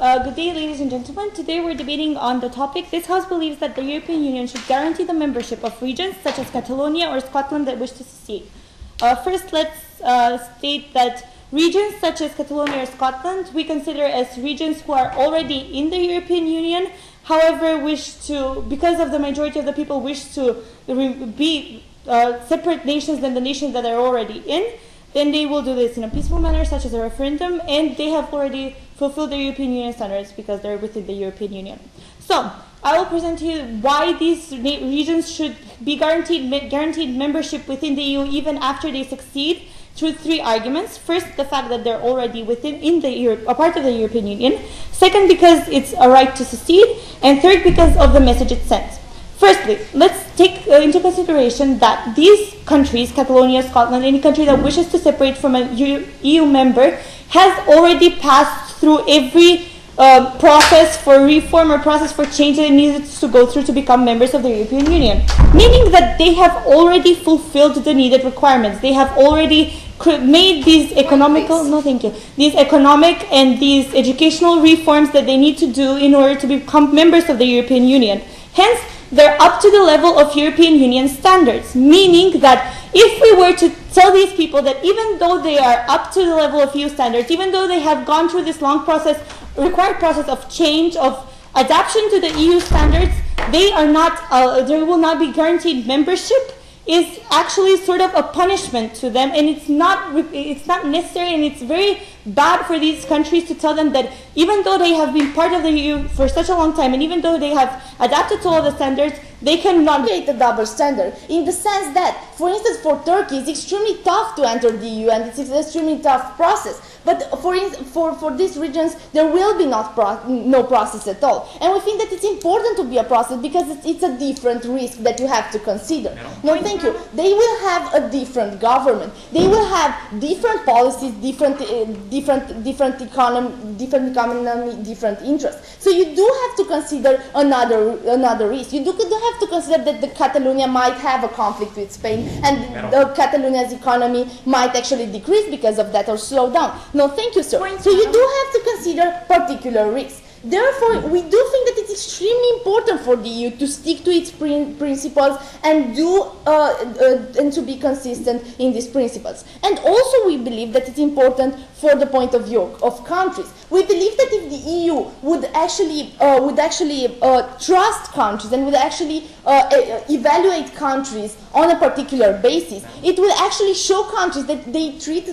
Good day, ladies and gentlemen. Today we're debating on the topic, this House believes that the European Union should guarantee the membership of regions such as Catalonia or Scotland that wish to secede. First, let's state that regions such as Catalonia or Scotland we consider as regions who are already in the European Union, however wish to, because of the majority of the people wish to be separate nations than the nations that are already in, then they will do this in a peaceful manner, such as a referendum, and they have already fulfilled the European Union standards because they're within the European Union. So, I will present to you why these regions should be guaranteed membership within the EU even after they succeed through three arguments. First, the fact that they're already a part of the European Union. Second, because it's a right to secede. And third, because of the message it sends. Firstly, let's take into consideration that these countries, Catalonia, Scotland, any country that wishes to separate from a EU member, has already passed through every process for reform or process for change that it needs to go through to become members of the European Union. Meaning that they have already fulfilled the needed requirements. They have already made these these economic and these educational reforms that they need to do in order to become members of the European Union. Hence, they're up to the level of European Union standards, meaning that if we were to tell these people that even though they are up to the level of EU standards, even though they have gone through this long required process of change, of adaptation to the EU standards, they will not be guaranteed membership, is actually sort of a punishment to them, and it's not necessary, and it's very bad for these countries to tell them that even though they have been part of the EU for such a long time, and even though they have adapted to all the standards, they cannot create a double standard. In the sense that, for instance, for Turkey, it's extremely tough to enter the EU, and it's an extremely tough process. But for these regions, there will be no process at all. And we think that it's important to be a process because it's a different risk that you have to consider. No, thank you. They will have a different government. They will have different policies, different economy, different interests. So you do have to consider another risk. You do have to consider that the Catalonia might have a conflict with Spain, and the Catalonia's economy might actually decrease because of that or slow down. No, thank you, sir. So you do have to consider particular risks. Therefore, we do think that it's extremely important for the EU to stick to its principles and to be consistent in these principles. And also, we believe that it's important for the point of view of countries. We believe that if the EU would actually trust countries and would actually evaluate countries on a particular basis, it will actually show countries that they treat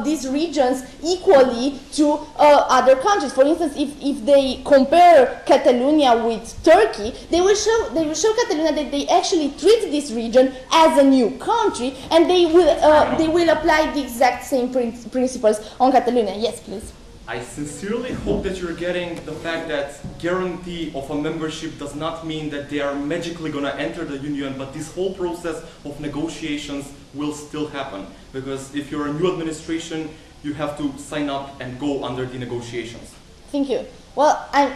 these regions equally to other countries. For instance, if they compare Catalonia with Turkey, they will show Catalonia that they actually treat this region as a new country, and they will apply the exact same principles on Catalonia. Yes, please. I sincerely hope that you're getting the fact that guarantee of a membership does not mean that they are magically going to enter the union, but this whole process of negotiations will still happen. Because if you're a new administration, you have to sign up and go under the negotiations. Thank you. Well, I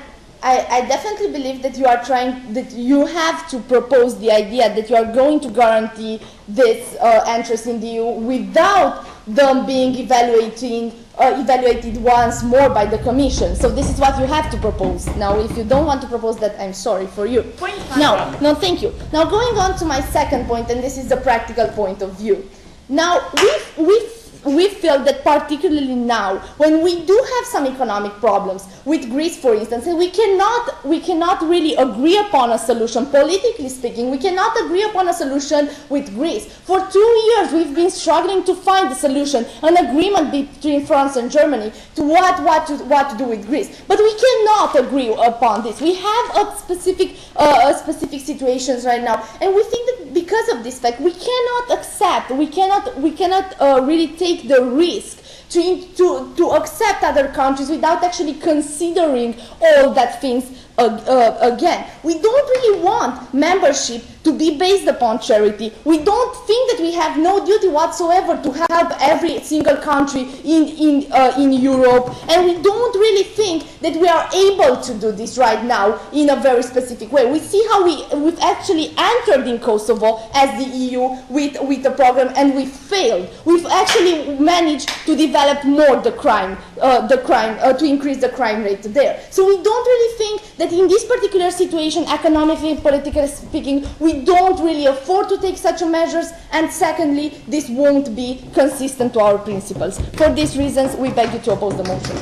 definitely believe that you have to propose the idea that you are going to guarantee this interest in the EU without them being evaluated once more by the Commission. So this is what you have to propose. Now, if you don't want to propose that, I'm sorry for you. No, thank you. Now, going on to my second point, and this is the practical point of view. Now, we feel that particularly now, when we do have some economic problems with Greece, for instance, and we cannot really agree upon a solution, politically speaking, we cannot agree upon a solution with Greece. For 2 years, we've been struggling to find a solution, an agreement between France and Germany to what to do with Greece. But we cannot agree upon this. We have a specific situations right now, and we think that because of this fact, we cannot accept, we cannot really take the risk to accept other countries without actually considering all that things again. We don't really want membership to be based upon charity. We don't think that we have no duty whatsoever to help every single country in Europe, and we don't really think that we are able to do this right now in a very specific way. We see how we've actually entered in Kosovo as the EU with a program, and we failed. We've actually managed to develop more the crime to increase the crime rate there. So we don't really think that in this particular situation, economically and politically speaking, we don't really afford to take such measures, and secondly, this won't be consistent to our principles. For these reasons, we beg you to oppose the motion.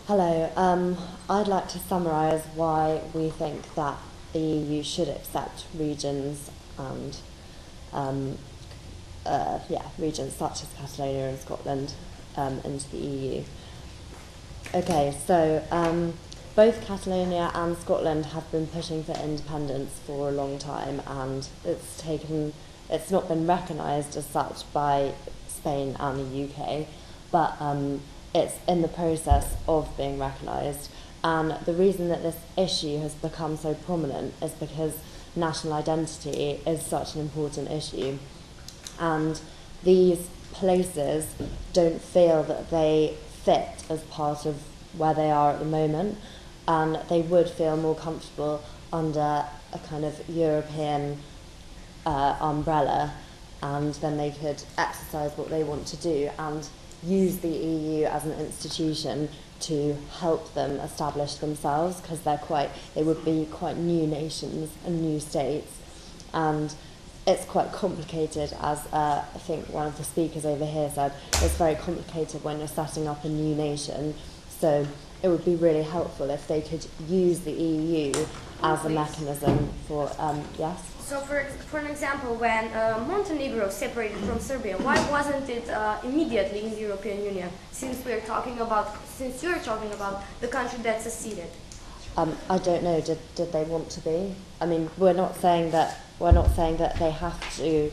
Hello, I'd like to summarise why we think that the EU should accept regions and regions such as Catalonia and Scotland into the EU. Okay, so both Catalonia and Scotland have been pushing for independence for a long time, and it's not been recognised as such by Spain and the UK, but it's in the process of being recognised. And the reason that this issue has become so prominent is because national identity is such an important issue. And these places don't feel that they fit as part of where they are at the moment, and they would feel more comfortable under a kind of European umbrella, and then they could exercise what they want to do and use the EU as an institution to help them establish themselves, because they would be quite new nations and new states, and it's quite complicated, as I think one of the speakers over here said. It's very complicated when you're setting up a new nation, so it would be really helpful if they could use the EU as a mechanism for, yes? So for an example, when Montenegro separated from Serbia, why wasn't it immediately in the European Union, since you're talking about the country that seceded? I don't know, did they want to be? I mean, we're not saying that they have to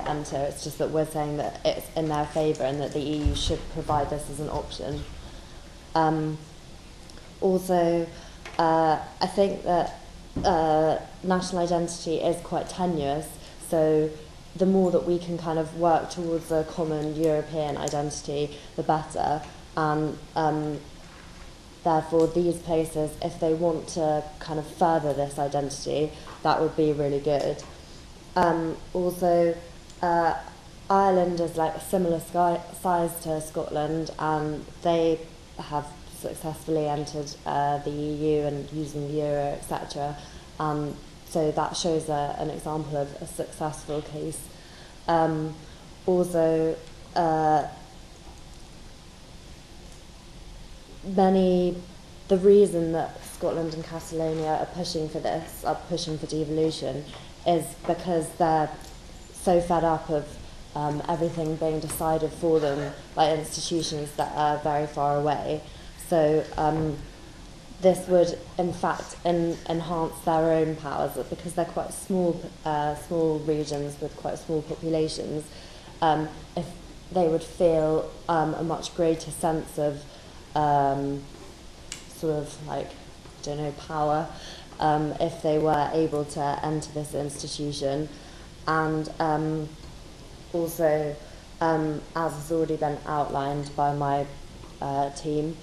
enter, it's just that we're saying that it's in their favour and that the EU should provide this as an option. Also, I think that national identity is quite tenuous, so the more that we can kind of work towards a common European identity, the better. And therefore, these places, if they want to kind of further this identity, that would be really good. Also, Ireland is like a similar size to Scotland, and they have successfully entered the EU and using the euro, etc. So that shows an example of a successful case. Also, the reason that Scotland and Catalonia are pushing for devolution, is because they're so fed up of everything being decided for them by institutions that are very far away. So this would, in fact, enhance their own powers, because they're quite small regions with quite small populations. If they would feel a much greater sense of sort of like, I don't know, power, if they were able to enter this institution. And also, as has already been outlined by my team,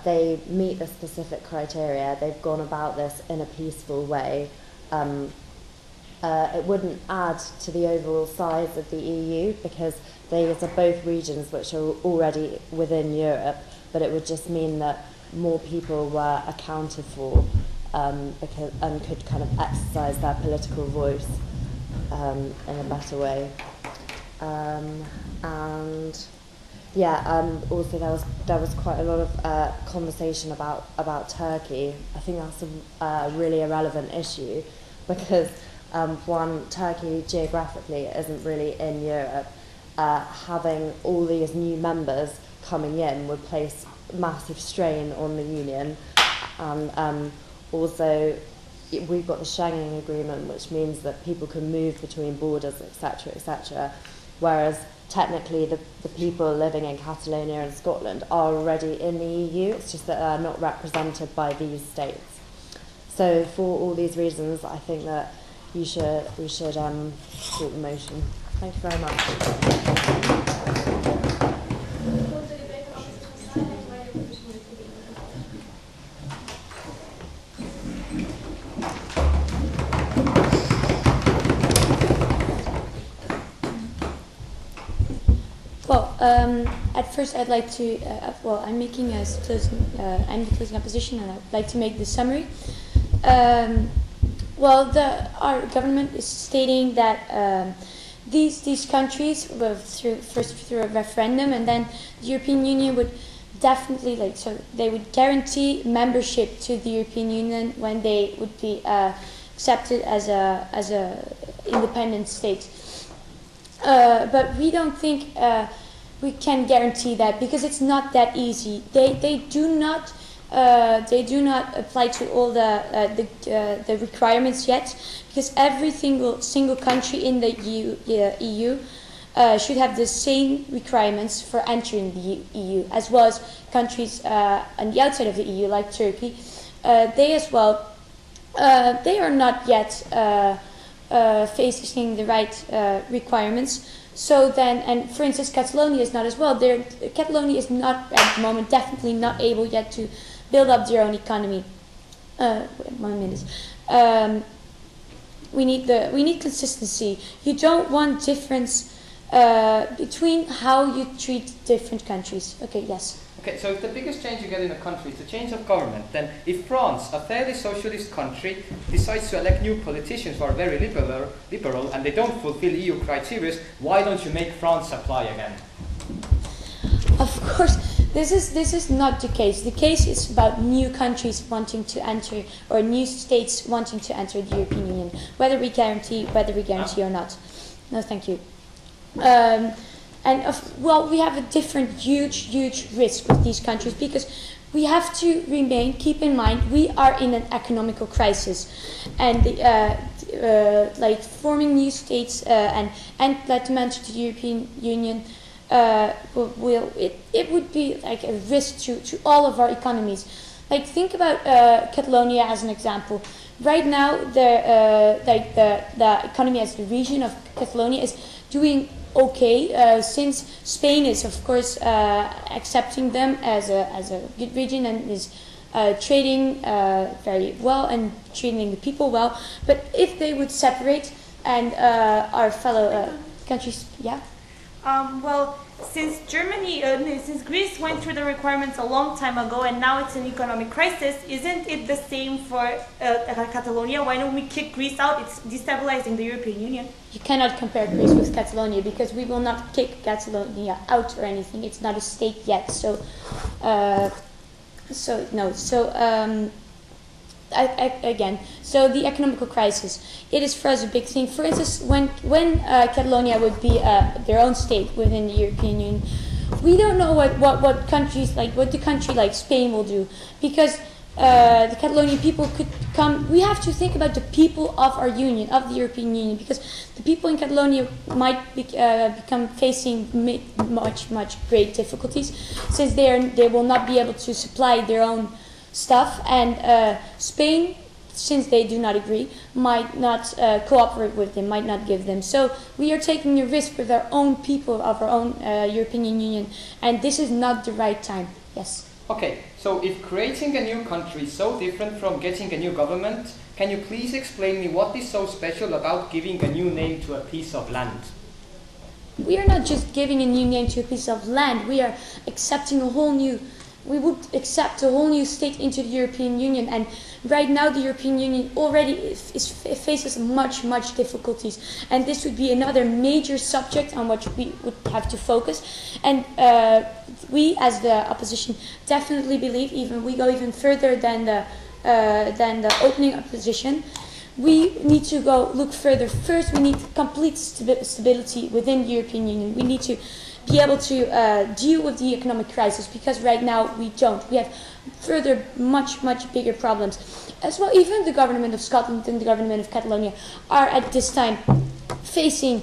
they meet the specific criteria. They've gone about this in a peaceful way. It wouldn't add to the overall size of the EU, because these are both regions which are already within Europe, but it would just mean that more people were accounted for, and could kind of exercise their political voice in a better way. Also there was quite a lot of conversation about Turkey. I think that's a really irrelevant issue, because Turkey geographically isn't really in Europe. Having all these new members coming in would place massive strain on the Union, and also we've got the Schengen Agreement, which means that people can move between borders, etc., etc. Whereas technically the people living in Catalonia and Scotland are already in the EU. It's just that they're not represented by these states. So for all these reasons, I think that we should support the motion. Thank you very much. Well, at first I'd like to, I'm making a I'm the closing opposition, and I'd like to make the summary. Our government is stating that these countries, first through a referendum, and then the European Union would definitely they would guarantee membership to the European Union when they would be accepted as a independent state. But we don't think we can guarantee that, because it's not that easy. They do not apply to all the requirements yet, because every single country in the EU should have the same requirements for entering the EU, as well as countries on the outside of the EU, like Turkey. They as well, they are not yet facing the right requirements. So then, and for instance, Catalonia is not as well. Catalonia is not at the moment definitely not able yet to build up their own economy. 1 minute. We need consistency. You don't want difference between how you treat different countries. Okay, yes. Okay, so if the biggest change you get in a country is a change of government, then if France, a fairly socialist country, decides to elect new politicians who are very liberal and they don't fulfill EU criteria, why don't you make France apply again? Of course, this is not the case. The case is about new countries wanting to enter, or new states wanting to enter the European Union, whether we guarantee or not. No, thank you. We have a different huge risk with these countries, because we have to keep in mind, we are in an economical crisis, and forming new states and let them enter the European Union, it would be like a risk to all of our economies. Like, think about Catalonia as an example. Right now, the economy as the region of Catalonia is doing okay, since Spain is of course accepting them as a good region and is trading very well and treating the people well. But if they would separate and our fellow countries, yeah. Since since Greece went through the requirements a long time ago, and now it's an economic crisis, isn't it the same for Catalonia? Why don't we kick Greece out? It's destabilizing the European Union. You cannot compare Greece with Catalonia, because we will not kick Catalonia out or anything. It's not a state yet, so no. So the economical crisis, it is for us a big thing. For instance, when Catalonia would be their own state within the European Union, we don't know what countries what the country like Spain will do, because the Catalonian people could come. We have to think about the people of our union, of the European Union, because the people in Catalonia might become facing much great difficulties, since they will not be able to supply their own stuff, and Spain, since they do not agree, might not cooperate with them, might not give them. So we are taking a risk with our own people of our own European Union, and this is not the right time. Yes. Okay, so if creating a new country is so different from getting a new government, can you please explain me what is so special about giving a new name to a piece of land? We are not just giving a new name to a piece of land, we are accepting we would accept a whole new state into the European Union, and right now the European Union already faces much difficulties, and this would be another major subject on which we would have to focus. And we, as the opposition, definitely believe, we go even further than the opening opposition. We need to go look further. First, we need complete stability within the European Union. We need to be able to deal with the economic crisis, because right now we don't. We have further much bigger problems. As well, even the government of Scotland and the government of Catalonia are at this time facing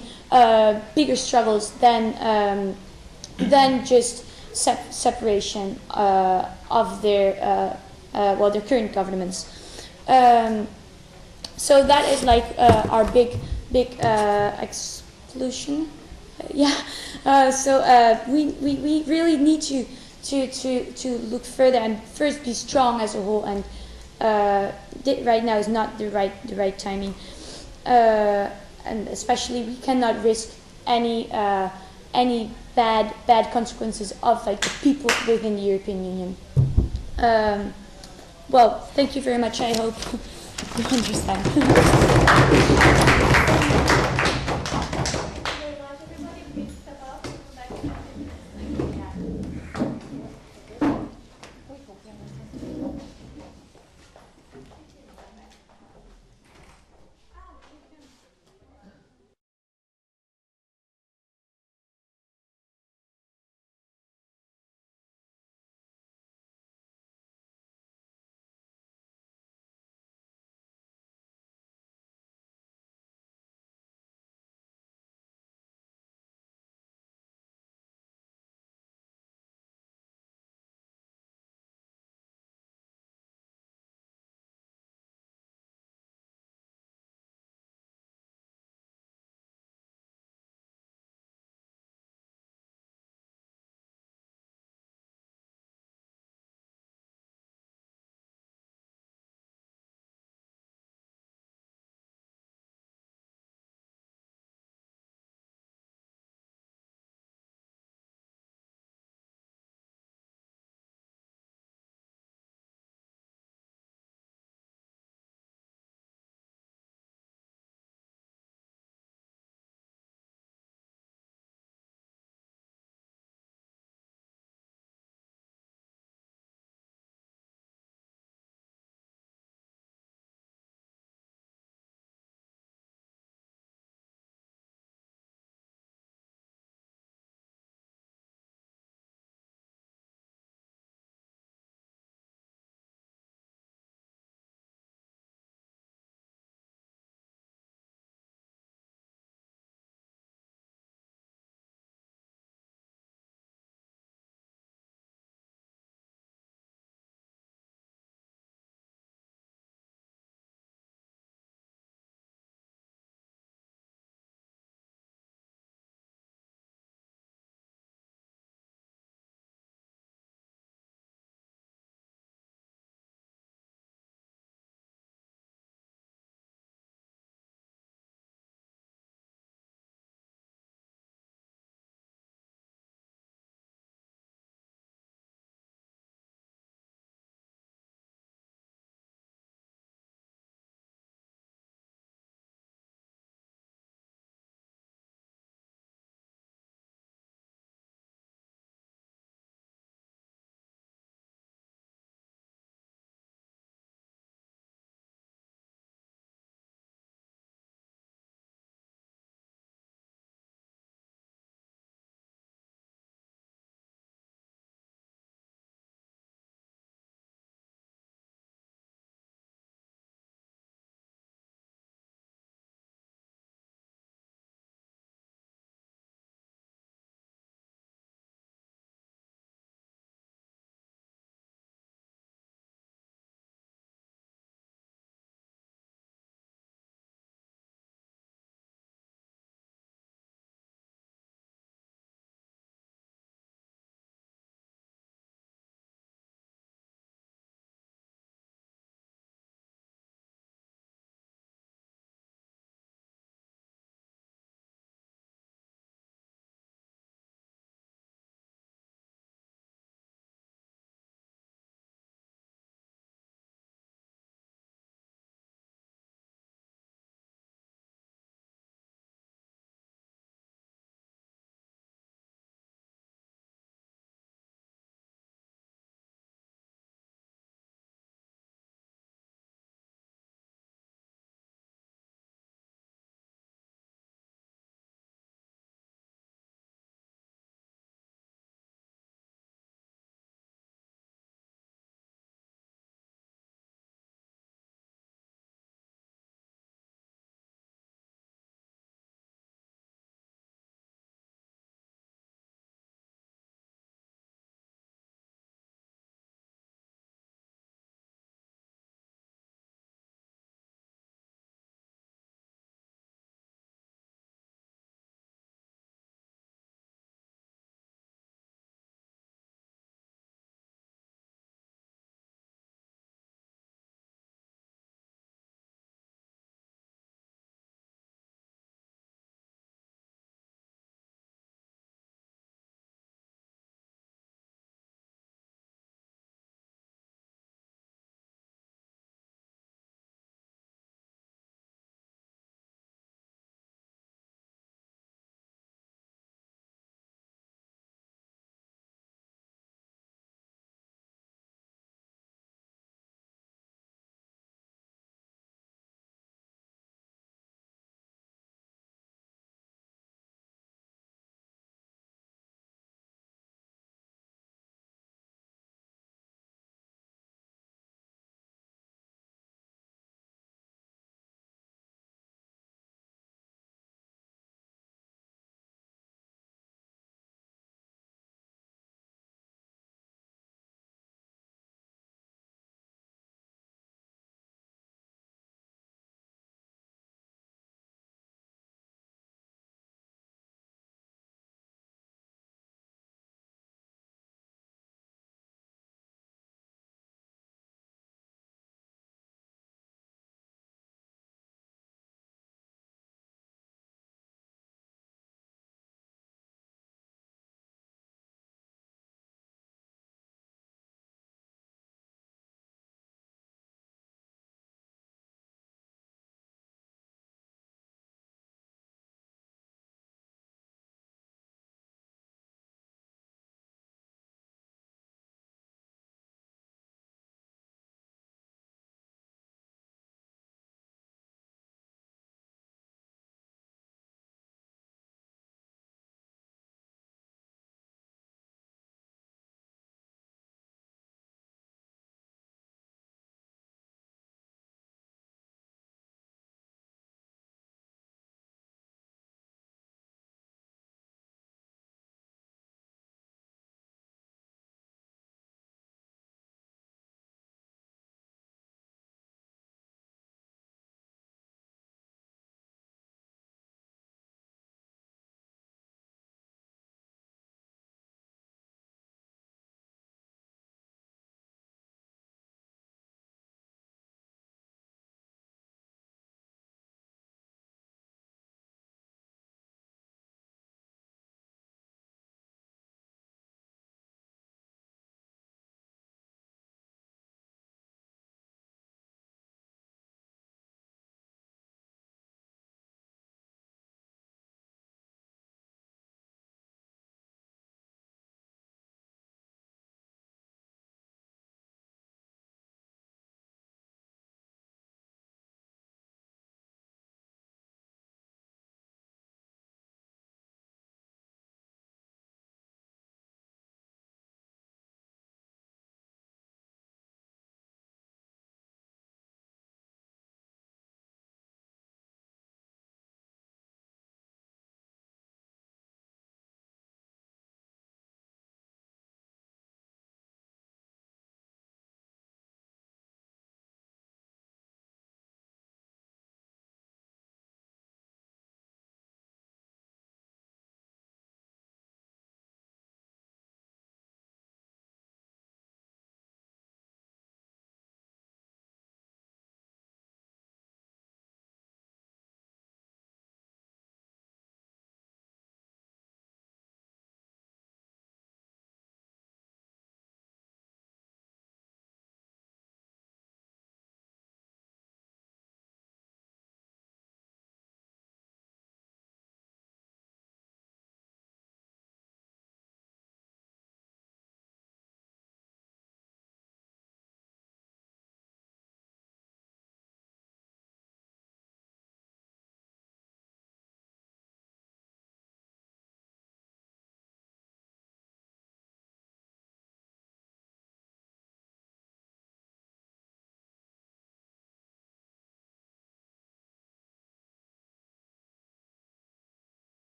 bigger struggles than just separation of their their current governments. So that is like our big exclusion. We really need to look further and first be strong as a whole, and right now is not the right timing, and especially we cannot risk any bad consequences of like the people within the European Union. Well, thank you very much. I hope you understand.